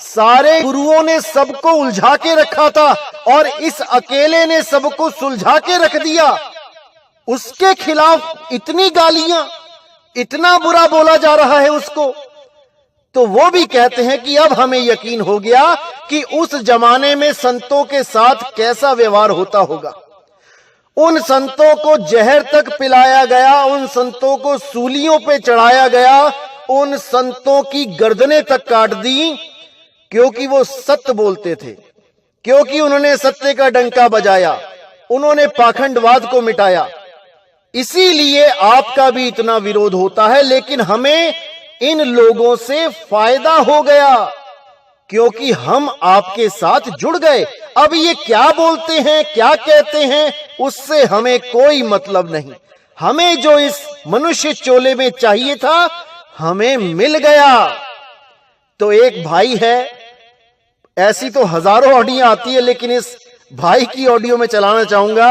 सारे गुरुओं ने सबको उलझा के रखा था और इस अकेले ने सबको सुलझा के रख दिया। उसके खिलाफ इतनी गालियां, इतना बुरा बोला जा रहा है उसको। तो वो भी कहते हैं कि अब हमें यकीन हो गया कि उस जमाने में संतों के साथ कैसा व्यवहार होता होगा। उन संतों को जहर तक पिलाया गया, उन संतों को सूलियों पे चढ़ाया गया, उन संतों की गर्दनें तक काट दी, क्योंकि वो सत्य बोलते थे, क्योंकि उन्होंने सत्य का डंका बजाया, उन्होंने पाखंडवाद को मिटाया। इसीलिए आपका भी इतना विरोध होता है। लेकिन हमें इन लोगों से फायदा हो गया, क्योंकि हम आपके साथ जुड़ गए। अब ये क्या बोलते हैं, क्या कहते हैं, उससे हमें कोई मतलब नहीं। हमें जो इस मनुष्य चोले में चाहिए था, हमें मिल गया। तो एक भाई है, ऐसी तो हजारों ऑडियो आती है, लेकिन इस भाई की ऑडियो में चलाना चाहूंगा।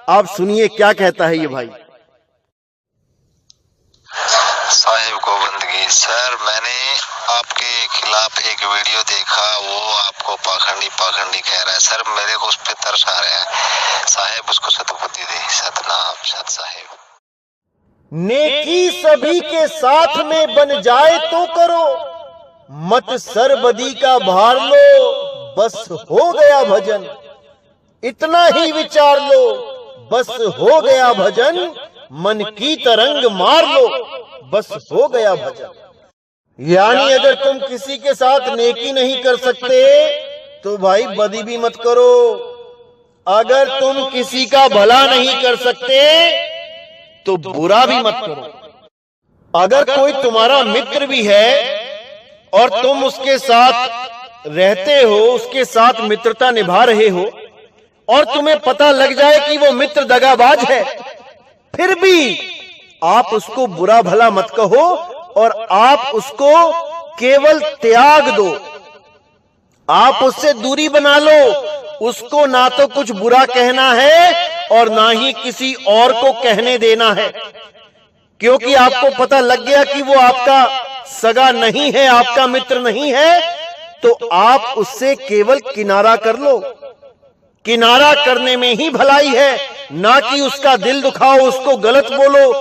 आप सुनिए क्या कहता है ये भाई। साहिब गोविंदगी सर, मैंने आपके खिलाफ एक वीडियो देखा, वो आपको पाखंडी कह रहा है सर, मेरे को उस पर तरस आ रहा है। साहिब उसको सतबुद्धि दे, सतनाम सत साहिब। नेकी सभी के साथ में बन जाए तो करो, मत सरबदी का भार लो, बस हो गया भजन। इतना ही विचार लो, बस हो गया भजन। मन की तरंग मार लो, बस हो गया भजन। यानी अगर तुम किसी के साथ नेकी नहीं कर सकते तो भाई बदी भी मत करो। अगर तुम किसी का भला नहीं कर सकते तो बुरा भी मत करो। अगर कोई तुम्हारा मित्र भी है और तुम उसके साथ रहते हो, उसके साथ मित्रता निभा रहे हो, और तुम्हें पता लग जाए कि वो मित्र दगाबाज है, फिर भी आप उसको बुरा भला मत कहो और आप उसको केवल त्याग दो। आप उससे दूरी बना लो। उसको ना तो कुछ बुरा कहना है और ना ही किसी और को कहने देना है, क्योंकि आपको पता लग गया कि वो आपका सगा नहीं है, आपका मित्र नहीं है, तो आप उससे केवल किनारा कर लो। किनारा करने में ही भलाई है, ना कि उसका दिल दुखाओ, उसको गलत बोलो,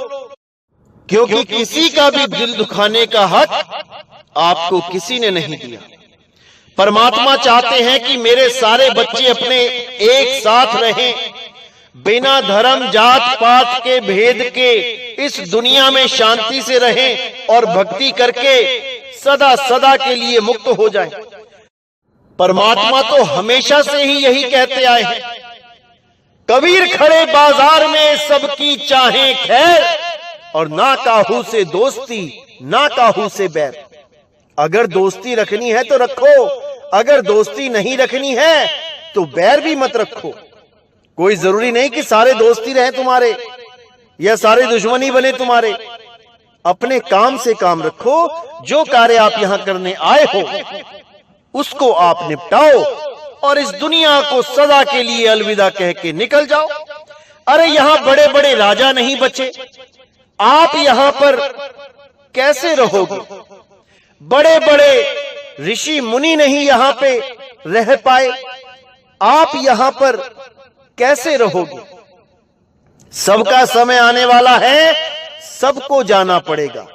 क्योंकि किसी का भी दिल दुखाने का हक आपको किसी ने नहीं दिया। परमात्मा चाहते हैं कि मेरे सारे बच्चे अपने एक साथ रहें, बिना धर्म जात पात के भेद के इस दुनिया में शांति से रहें और भक्ति करके सदा सदा के लिए मुक्त हो जाएं। परमात्मा तो हमेशा से ही यही कहते आए हैं, कबीर खड़े बाजार में सबकी चाहें खैर, और ना काहू से दोस्ती ना काहू से बैर। अगर दोस्ती रखनी है तो रखो, अगर दोस्ती नहीं रखनी है तो बैर भी मत रखो। कोई जरूरी नहीं कि सारे दोस्ती रहे तुम्हारे। यह सारे दुश्मनी बने तुम्हारे। अपने काम से काम रखो, जो कार्य आप यहां करने आए हो उसको आप निपटाओ और इस दुनिया को सदा के लिए अलविदा कह के निकल जाओ। अरे यहां बड़े बड़े राजा नहीं बचे, आप यहां पर कैसे रहोगे? बड़े बड़े ऋषि मुनि नहीं यहां पे रह पाए, आप यहां पर कैसे रहोगे? सबका समय आने वाला है, सबको जाना पड़ेगा।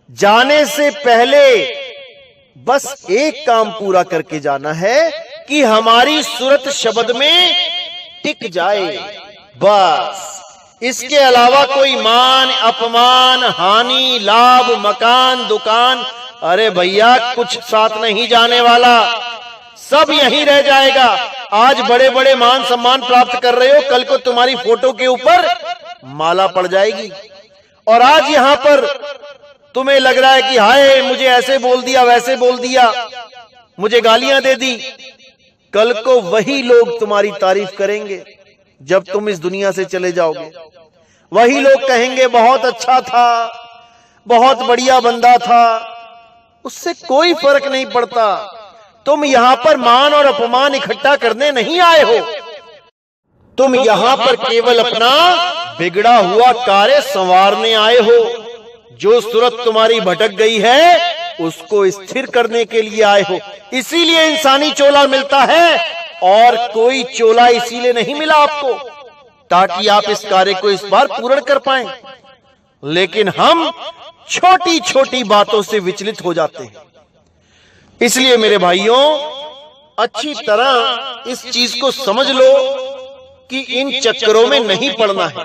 जाने से पहले बस एक काम पूरा करके जाना है कि हमारी सूरत शब्द में टिक जाए, बस। इसके अलावा कोई मान अपमान हानि लाभ मकान दुकान, अरे भैया कुछ साथ नहीं जाने वाला, सब यहीं रह जाएगा। आज बड़े बड़े मान सम्मान प्राप्त कर रहे हो, कल को तुम्हारी फोटो के ऊपर माला पड़ जाएगी। और आज यहां पर तुम्हें लग रहा है कि हाय मुझे ऐसे बोल दिया वैसे बोल दिया, मुझे गालियां दे दी, कल को वही लोग तुम्हारी तारीफ करेंगे जब तुम इस दुनिया से चले जाओगे। वही लोग कहेंगे बहुत अच्छा था, बहुत बढ़िया बंदा था। उससे कोई फर्क नहीं पड़ता। तुम यहां पर मान और अपमान इकट्ठा करने नहीं आए हो, तुम यहां पर केवल अपना बिगड़ा हुआ कार्य संवारने आए हो। जो सूरत तुम्हारी भटक गई है उसको स्थिर करने के लिए आए हो। इसीलिए इंसानी चोला मिलता है, और कोई चोला इसीलिए नहीं मिला आपको ताकि आप इस कार्य को इस बार पूर्ण कर पाएं। लेकिन हम छोटी छोटी बातों से विचलित हो जाते हैं। इसलिए मेरे भाइयों, अच्छी तरह इस चीज को समझ लो कि इन चक्करों में नहीं पड़ना है।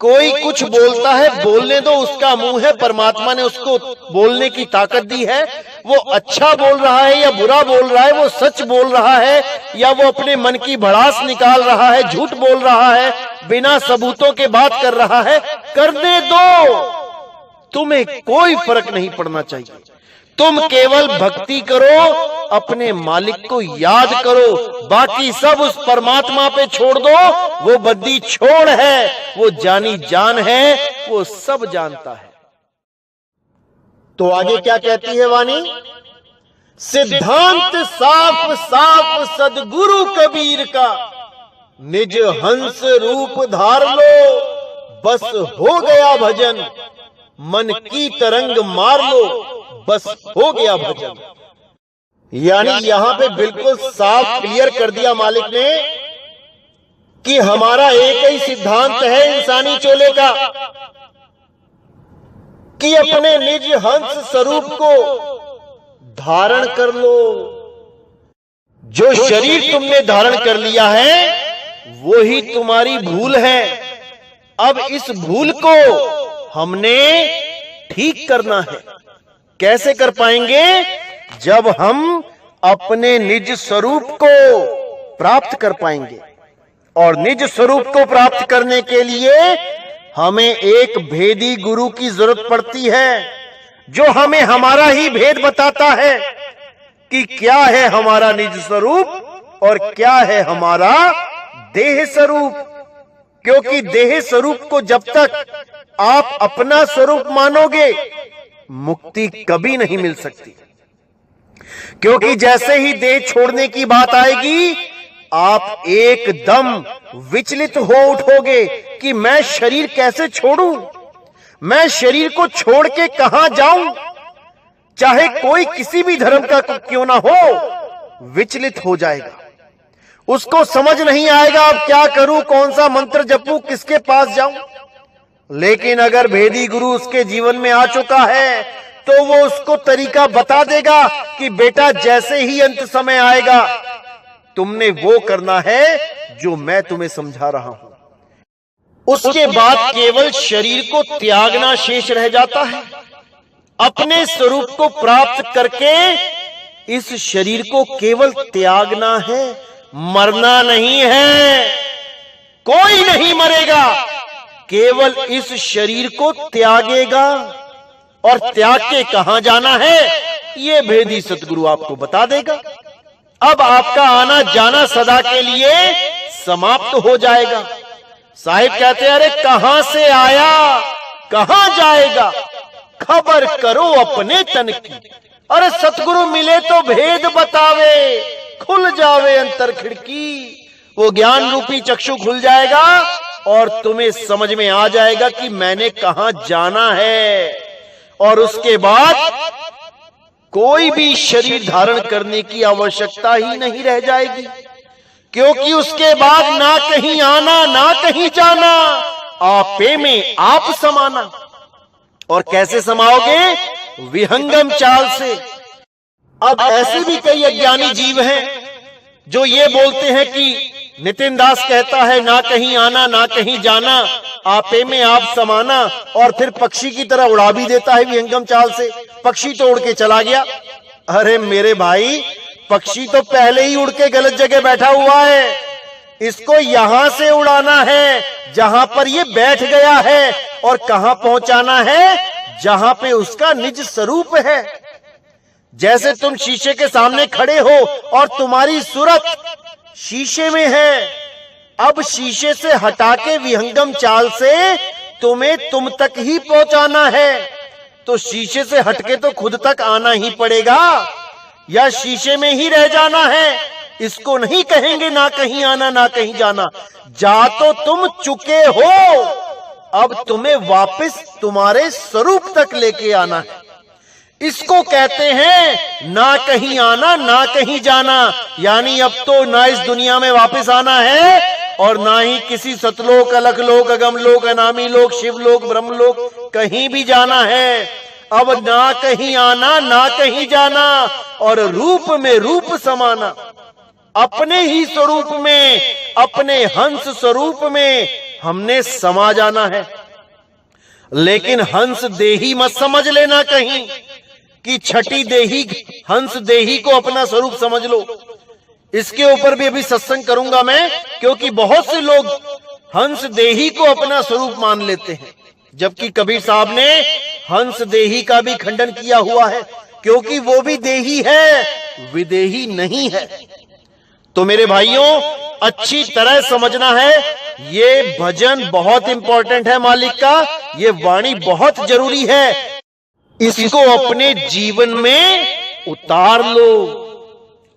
कोई कुछ बोलता है, बोलने दो, उसका मुंह है, परमात्मा ने उसको बोलने की ताकत दी है। वो अच्छा बोल रहा है या बुरा बोल रहा है, वो सच बोल रहा है या वो अपने मन की भड़ास निकाल रहा है, झूठ बोल रहा है, बिना सबूतों के बात कर रहा है, करने दो, तुम्हें कोई फर्क नहीं पड़ना चाहिए। तुम केवल भक्ति करो, अपने मालिक को याद करो, बाकी सब उस परमात्मा पे छोड़ दो। वो बद्दी छोड़ है, वो जानी जान है, वो सब जानता है। तो आगे क्या कहती है वाणी? सिद्धांत साफ साफ सदगुरु कबीर का, निज हंस रूप धार लो, बस हो गया भजन, मन की तरंग मार लो, बस हो गया भजन। यानी यहां पे बिल्कुल साफ क्लियर कर दिया मालिक ने कि हमारा एक ही सिद्धांत है इंसानी चोले का, कि अपने निज हंस स्वरूप को धारण कर लो। जो शरीर तुमने धारण कर लिया है वो ही तुम्हारी भूल है। अब इस भूल को हमने ठीक करना है। कैसे कर पाएंगे? जब हम अपने निज स्वरूप को प्राप्त कर पाएंगे। और निज स्वरूप को प्राप्त करने के लिए हमें एक भेदी गुरु की जरूरत पड़ती है, जो हमें हमारा ही भेद बताता है कि क्या है हमारा निज स्वरूप और क्या है हमारा देह स्वरूप। क्योंकि देह स्वरूप को जब तक आप अपना स्वरूप मानोगे, मुक्ति कभी नहीं मिल सकती। क्योंकि जैसे ही देह छोड़ने की बात आएगी, आप एकदम विचलित हो उठोगे कि मैं शरीर कैसे छोड़ूं, मैं शरीर को छोड़ के कहां जाऊं, चाहे कोई किसी भी धर्म का क्यों ना हो, विचलित हो जाएगा। उसको समझ नहीं आएगा अब क्या करूं, कौन सा मंत्र जपूं, किसके पास जाऊं। लेकिन अगर भेदी गुरु उसके जीवन में आ चुका है तो वो उसको तरीका बता देगा कि बेटा जैसे ही अंत समय आएगा, तुमने वो करना है जो मैं तुम्हें समझा रहा हूं। उसके बाद केवल शरीर को त्यागना शेष रह जाता है। अपने स्वरूप को प्राप्त करके इस शरीर को केवल त्यागना है, मरना नहीं है। कोई नहीं मरेगा, केवल इस शरीर को त्यागेगा। और त्याग के कहां जाना है, ये भेदी सतगुरु आपको बता देगा। अब आपका आना जाना सदा के लिए समाप्त हो जाएगा। साहिब कहते हैं, अरे कहां से आया कहां जाएगा, खबर करो अपने तन की। अरे सतगुरु मिले तो भेद बतावे, खुल जावे अंतर खिड़की। वो ज्ञान रूपी चक्षु खुल जाएगा और तुम्हें समझ में आ जाएगा कि मैंने कहां जाना है। और उसके बाद कोई भी शरीर धारण करने की आवश्यकता ही नहीं रह जाएगी, क्योंकि उसके बाद ना कहीं आना ना कहीं जाना, आपे में आप समाना। और कैसे समाओगे? विहंगम चाल से। अब ऐसे भी कई अज्ञानी जीव हैं जो ये बोलते हैं कि नितिन दास कहता है ना कहीं आना ना कहीं जाना, आपे में आप समाना, और फिर पक्षी की तरह उड़ा भी देता है विहंगम चाल से। पक्षी तो उड़ के चला गया। अरे मेरे भाई, पक्षी तो पहले ही उड़ के गलत जगह बैठा हुआ है। इसको यहां से उड़ाना है जहां पर ये बैठ गया है, और कहां पहुंचाना है? जहां पे उसका निज स्वरूप है। जैसे तुम शीशे के सामने खड़े हो और तुम्हारी सूरत शीशे में है, अब शीशे से हटा के विहंगम चाल से तुम्हें तुम तक ही पहुंचाना है, तो शीशे से हटके तो खुद तक आना ही पड़ेगा, या शीशे में ही रह जाना है। इसको नहीं कहेंगे ना कहीं आना ना कहीं जाना। जा तो तुम चुके हो, अब तुम्हें वापस तुम्हारे स्वरूप तक लेके आना है। इसको कहते हैं ना कहीं आना ना कहीं जाना। यानी अब तो ना इस दुनिया में वापस आना है और ना ही किसी सतलोक, अलखलोक, अगमलोक, अनामी लोक, शिवलोक, ब्रह्मलोक कहीं भी जाना है। अब ना कहीं आना ना कहीं जाना, और रूप में रूप समाना। अपने ही स्वरूप में, अपने हंस स्वरूप में हमने समा जाना है। लेकिन हंस देही मत समझ लेना कहीं कि छठी देही हंस देही को अपना स्वरूप समझ लो। इसके ऊपर भी अभी सत्संग करूंगा मैं, क्योंकि बहुत से लोग हंस देही को अपना स्वरूप मान लेते हैं, जबकि कबीर साहब ने हंस देही का भी खंडन किया हुआ है, क्योंकि वो भी देही है, विदेही नहीं है। तो मेरे भाइयों, अच्छी तरह समझना है, ये भजन बहुत इंपॉर्टेंट है मालिक का, ये वाणी बहुत जरूरी है। इसको अपने जीवन में उतार लो,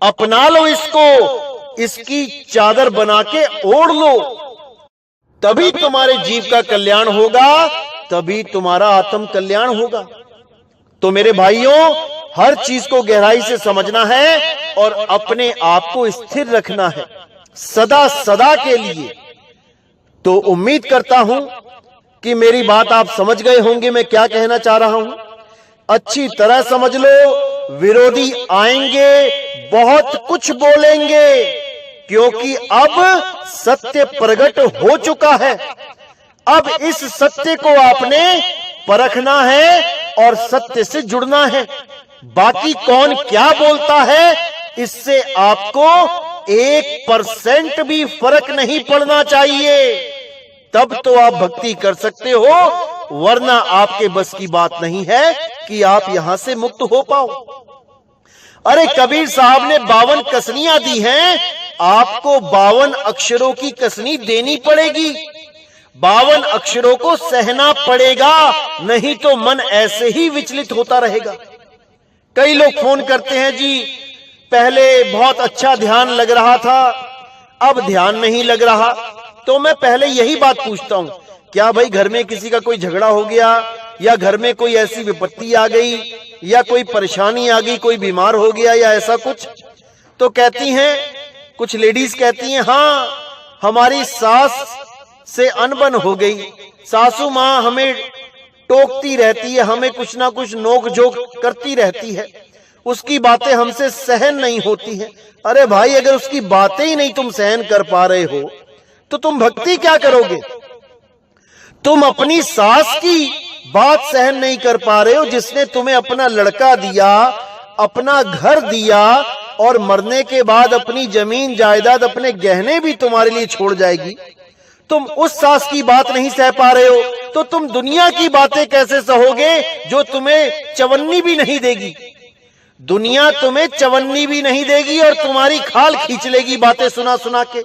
अपना लो इसको, इसकी चादर बना के ओढ़ लो, तभी तुम्हारे जीव का कल्याण होगा, तभी तुम्हारा आत्म कल्याण होगा। तो मेरे भाइयों, हर चीज को गहराई से समझना है और अपने आप को स्थिर रखना है सदा सदा के लिए। तो उम्मीद करता हूं कि मेरी बात आप समझ गए होंगे मैं क्या कहना चाह रहा हूं। अच्छी तरह समझ लो, विरोधी आएंगे, बहुत कुछ बोलेंगे, क्योंकि अब सत्य प्रकट हो चुका है। अब इस सत्य को आपने परखना है और सत्य से जुड़ना है। बाकी कौन क्या बोलता है, इससे आपको 1% भी फर्क नहीं पड़ना चाहिए। तब तो आप भक्ति कर सकते हो, वरना आपके बस की बात नहीं है कि आप यहां से मुक्त हो पाओ। अरे कबीर साहब ने 52 कसनियां दी हैं, आपको 52 अक्षरों की कसनी देनी पड़ेगी, 52 अक्षरों को सहना पड़ेगा, नहीं तो मन ऐसे ही विचलित होता रहेगा। कई लोग फोन करते हैं, जी पहले बहुत अच्छा ध्यान लग रहा था, अब ध्यान नहीं लग रहा। तो मैं पहले यही बात पूछता हूं, क्या भाई घर में किसी का कोई झगड़ा हो गया, या घर में कोई ऐसी विपत्ति आ गई, या कोई परेशानी आ गई, कोई बीमार हो गया, या ऐसा कुछ? तो कहती हैं, कुछ लेडीज कहती हैं, हाँ हमारी सास से अनबन हो गई, सासू माँ हमें टोकती रहती है, हमें कुछ ना कुछ नोक झोंक करती रहती है, उसकी बातें हमसे सहन नहीं होती हैं। अरे भाई, अगर उसकी बातें ही नहीं तुम सहन कर पा रहे हो तो तुम भक्ति क्या करोगे? तुम अपनी सास की बात सहन नहीं कर पा रहे हो, जिसने तुम्हें अपना लड़का दिया, अपना घर दिया, और मरने के बाद अपनी जमीन जायदाद, अपने गहने भी तुम्हारे लिए छोड़ जाएगी। तुम उस सास की बात नहीं सह पा रहे हो, तो तुम दुनिया की बातें कैसे सहोगे जो तुम्हें चवन्नी भी नहीं देगी? दुनिया तुम्हें चवन्नी भी नहीं देगी और तुम्हारी खाल खींच लेगी बातें सुना सुना के।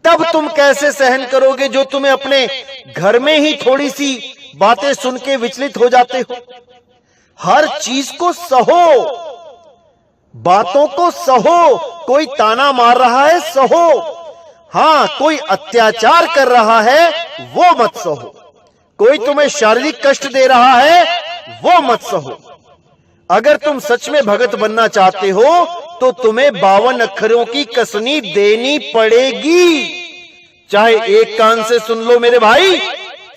तब तुम कैसे सहन करोगे जो तुम्हें अपने घर में ही थोड़ी सी बातें सुन के विचलित हो जाते हो। हर चीज को सहो, बातों को सहो। कोई ताना मार रहा है सहो, हां कोई अत्याचार कर रहा है वो मत सहो। कोई तुम्हें शारीरिक कष्ट दे रहा है वो मत सहो। अगर तुम सच में भगत बनना चाहते हो तो तुम्हें 52 अक्षरों की कसनी देनी पड़ेगी। चाहे एक कान से सुन लो मेरे भाई,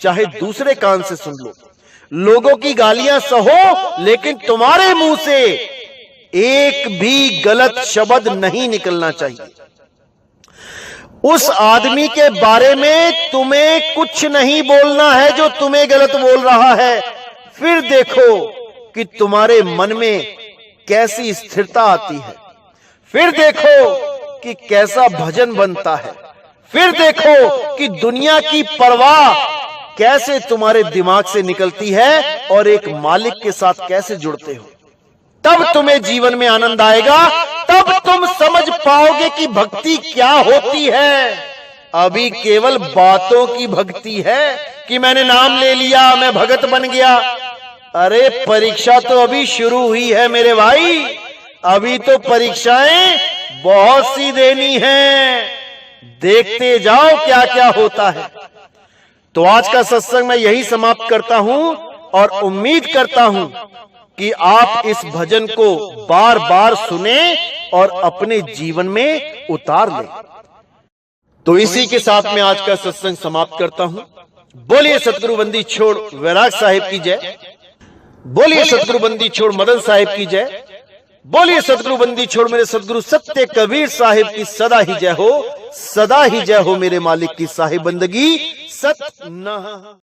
चाहे दूसरे कान से सुन लो। लोगों की गालियां सहो, लेकिन तुम्हारे मुंह से एक भी गलत शब्द नहीं निकलना चाहिए। उस आदमी के बारे में तुम्हें कुछ नहीं बोलना है जो तुम्हें गलत बोल रहा है। फिर देखो कि तुम्हारे मन में कैसी स्थिरता आती है। फिर देखो कि कैसा भजन बनता है। फिर देखो कि दुनिया की परवाह कैसे तुम्हारे दिमाग से निकलती है और एक मालिक के साथ कैसे जुड़ते हो। तब तुम्हें जीवन में आनंद आएगा। तब तुम समझ पाओगे कि भक्ति क्या होती है। अभी केवल बातों की भक्ति है कि मैंने नाम ले लिया, मैं भगत बन गया। अरे परीक्षा तो अभी शुरू हुई है मेरे भाई। अभी तो परीक्षाएं बहुत सी देनी हैं। देखते जाओ क्या क्या होता है। तो आज का सत्संग मैं यही समाप्त करता हूं और उम्मीद करता हूं कि आप इस भजन को बार बार सुने और अपने जीवन में उतार लें। तो इसी के साथ मैं आज का सत्संग समाप्त करता हूं। बोलिए सतगुरु बंदी छोड़ वैराग साहिब की जय। बोलिए सतगुरु बंदी छोड़ मदन साहिब की जय। बोलिए सतगुरु बंदी छोड़ मेरे सतगुरु सत्य कबीर साहिब की सदा ही जय हो। सदा ही जय हो मेरे मालिक की साहिब बंदगी सत न।